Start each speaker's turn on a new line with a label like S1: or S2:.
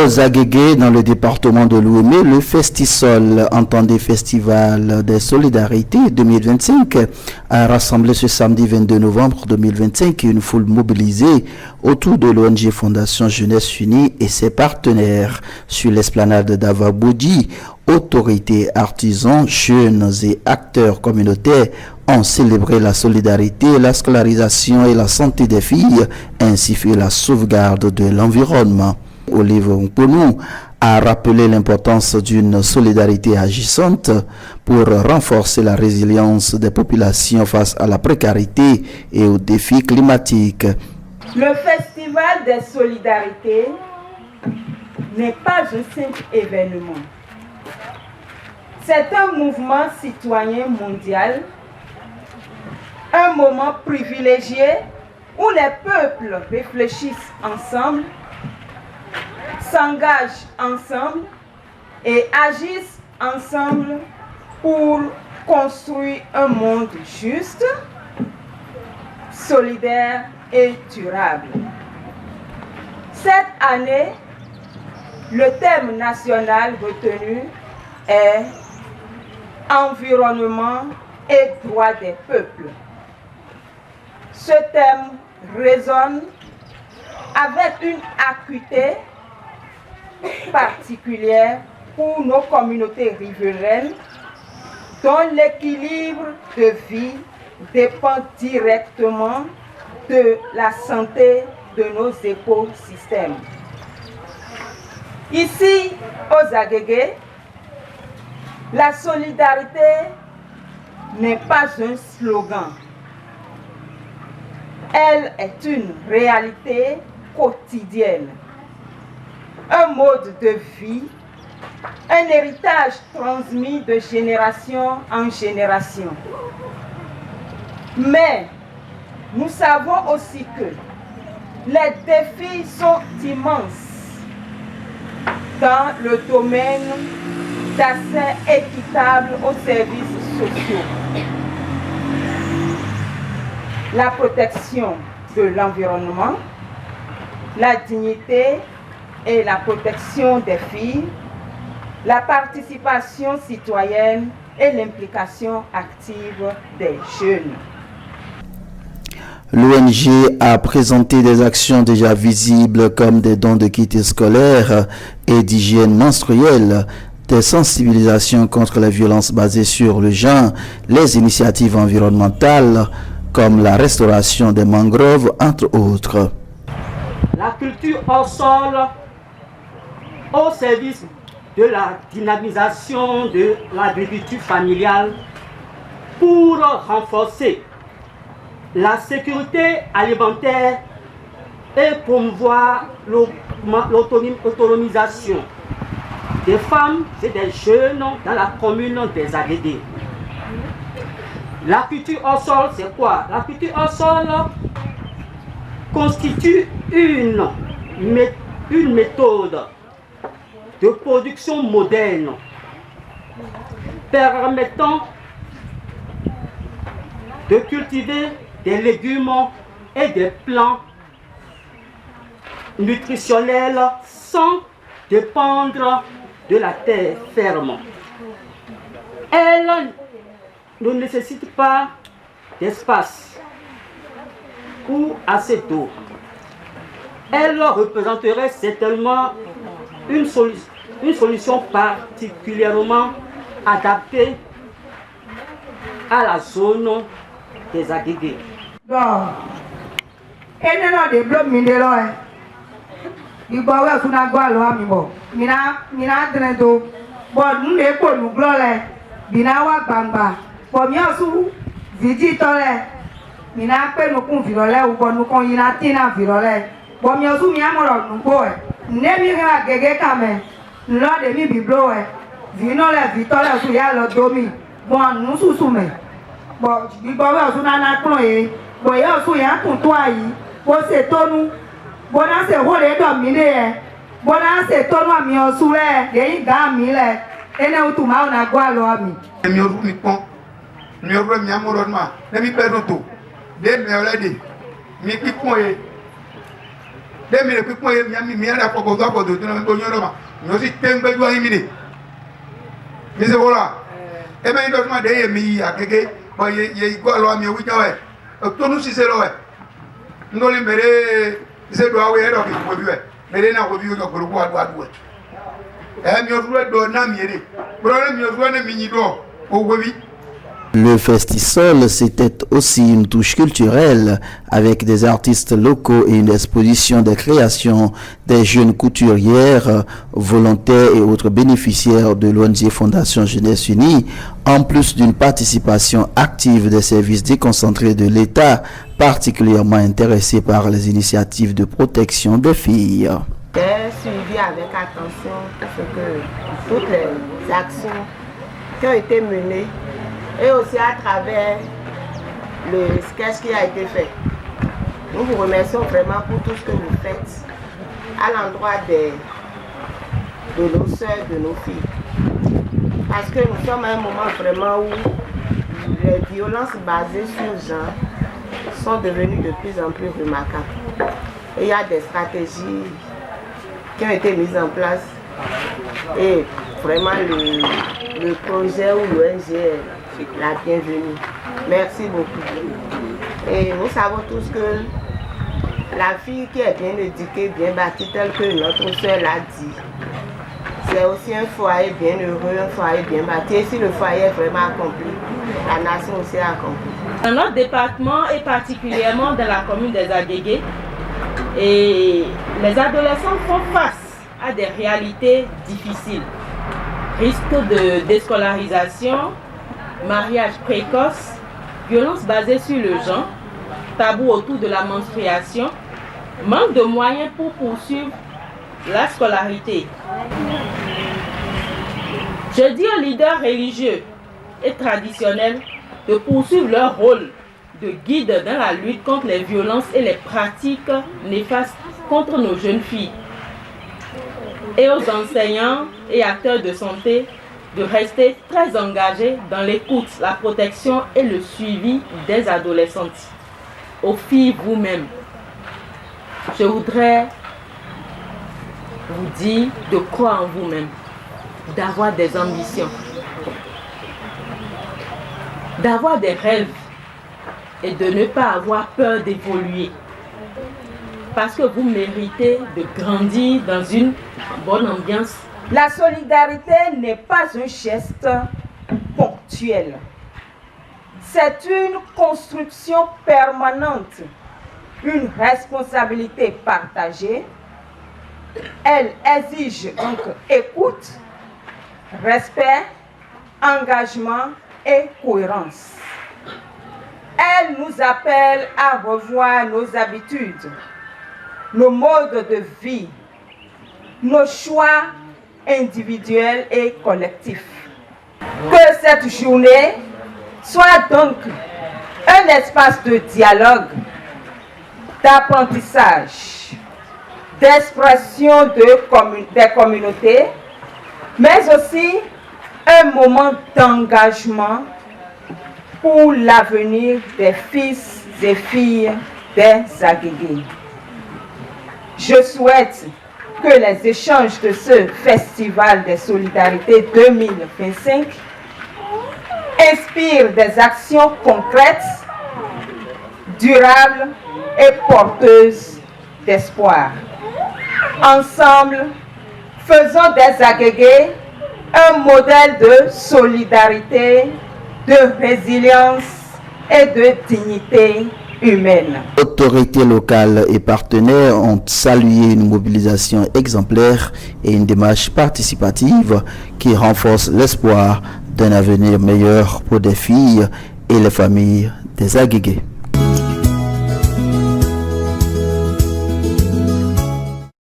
S1: Aux Agégués, dans le département de Lomé, le Festisol, entendez Festival des Solidarités 2025, a rassemblé ce samedi 22 novembre 2025 une foule mobilisée autour de l'ONG Fondation Jeunesse Unie et ses partenaires sur l'esplanade d'Avaboudi. Autorités, artisans, jeunes et acteurs communautaires ont célébré la solidarité, la scolarisation et la santé des filles, ainsi que la sauvegarde de l'environnement. Olive Mponou a rappelé l'importance d'une solidarité agissante pour renforcer la résilience des populations face à la précarité et aux défis climatiques.
S2: Le Festival des Solidarités n'est pas un simple événement. C'est un mouvement citoyen mondial, un moment privilégié où les peuples réfléchissent ensemble, s'engagent ensemble et agissent ensemble pour construire un monde juste, solidaire et durable. Cette année, le thème national retenu est Environnement et droits des peuples. Ce thème résonne avec une acuité particulière pour nos communautés riveraines dont l'équilibre de vie dépend directement de la santé de nos écosystèmes. Ici, aux Agégués, la solidarité n'est pas un slogan. Elle est une réalité quotidienne, un mode de vie, un héritage transmis de génération en génération. Mais nous savons aussi que les défis sont immenses dans le domaine d'accès équitable aux services sociaux. La protection de l'environnement, la dignité et la protection des filles, la participation citoyenne et l'implication active des jeunes.
S1: L'ONG a présenté des actions déjà visibles comme des dons de kits scolaires et d'hygiène menstruelle, des sensibilisations contre les violences basées sur le genre, les initiatives environnementales comme la restauration des mangroves, entre autres.
S3: La culture hors sol au service de la dynamisation de l'agriculture familiale pour renforcer la sécurité alimentaire et promouvoir l'autonomisation des femmes et des jeunes dans la commune des Agégués. La culture hors sol, c'est quoi? La culture hors sol constitue une méthode de production moderne permettant de cultiver des légumes et des plants nutritionnels sans dépendre de la terre ferme. Elle ne nécessite pas d'espace ou assez d'eau. Elle représenterait certainement une solution particulièrement adaptée à la zone des Agégués.
S4: Demi le point mi ala ko do ko do no ko nyoro ma. No si tembe do imini. Mi se voilà. E ben do ma de mi akeke ba ye go lo mi wi jawe. To nu si se lo we. Ndoli mbere se do awe do ki ko biwe. Mbere na ko biwe ko ko do adu. E mi o do na mi ere. Bro mi o do na mi ni do. O go bi.
S1: Le Festisol, c'était aussi une touche culturelle avec des artistes locaux et une exposition de création des jeunes couturières, volontaires et autres bénéficiaires de l'ONG Fondation Jeunesse Unie, en plus d'une participation active des services déconcentrés de l'État, particulièrement intéressés par les initiatives de protection des filles.
S5: J'ai suivi avec attention toutes les actions qui ont été menées et aussi à travers le sketch qui a été fait. Nous vous remercions vraiment pour tout ce que vous faites à l'endroit de nos soeurs, de nos filles. Parce que nous sommes à un moment vraiment où les violences basées sur le genre sont devenues de plus en plus remarquables. Et il y a des stratégies qui ont été mises en place et vraiment le projet ou l'ONG est la bienvenue. Merci beaucoup. Et nous savons tous que la fille qui est bien éduquée, bien bâtie, telle que notre soeur l'a dit, c'est aussi un foyer bien heureux, un foyer bien bâti. Et si le foyer est vraiment accompli, la nation aussi est accomplie.
S6: Dans notre département et particulièrement dans la commune des Agégués, et les adolescents font face à des réalités difficiles. Risque de déscolarisation, mariage précoce, violence basée sur le genre, tabou autour de la menstruation, manque de moyens pour poursuivre la scolarité. Je dis aux leaders religieux et traditionnels de poursuivre leur rôle de guide dans la lutte contre les violences et les pratiques néfastes contre nos jeunes filles. Et aux enseignants et acteurs de santé de rester très engagés dans l'écoute, la protection et le suivi des adolescentes. Aux filles vous-même, je voudrais vous dire de croire en vous-même, d'avoir des ambitions, d'avoir des rêves et de ne pas avoir peur d'évoluer. Parce que vous méritez de grandir dans une bonne ambiance.
S2: La solidarité n'est pas un geste ponctuel. C'est une construction permanente, une responsabilité partagée. Elle exige donc écoute, respect, engagement et cohérence. Elle nous appelle à revoir nos habitudes, nos modes de vie, nos choix individuels et collectifs. Que cette journée soit donc un espace de dialogue, d'apprentissage, d'expression des communautés, mais aussi un moment d'engagement pour l'avenir des fils et filles des Agégués. Je souhaite que les échanges de ce Festival des Solidarités 2025 inspirent des actions concrètes, durables et porteuses d'espoir. Ensemble, faisons des Agégués un modèle de solidarité, de résilience et de dignité humaine.
S1: Autorités locales et partenaires ont salué une mobilisation exemplaire et une démarche participative qui renforce l'espoir d'un avenir meilleur pour des filles et les familles des Agégués.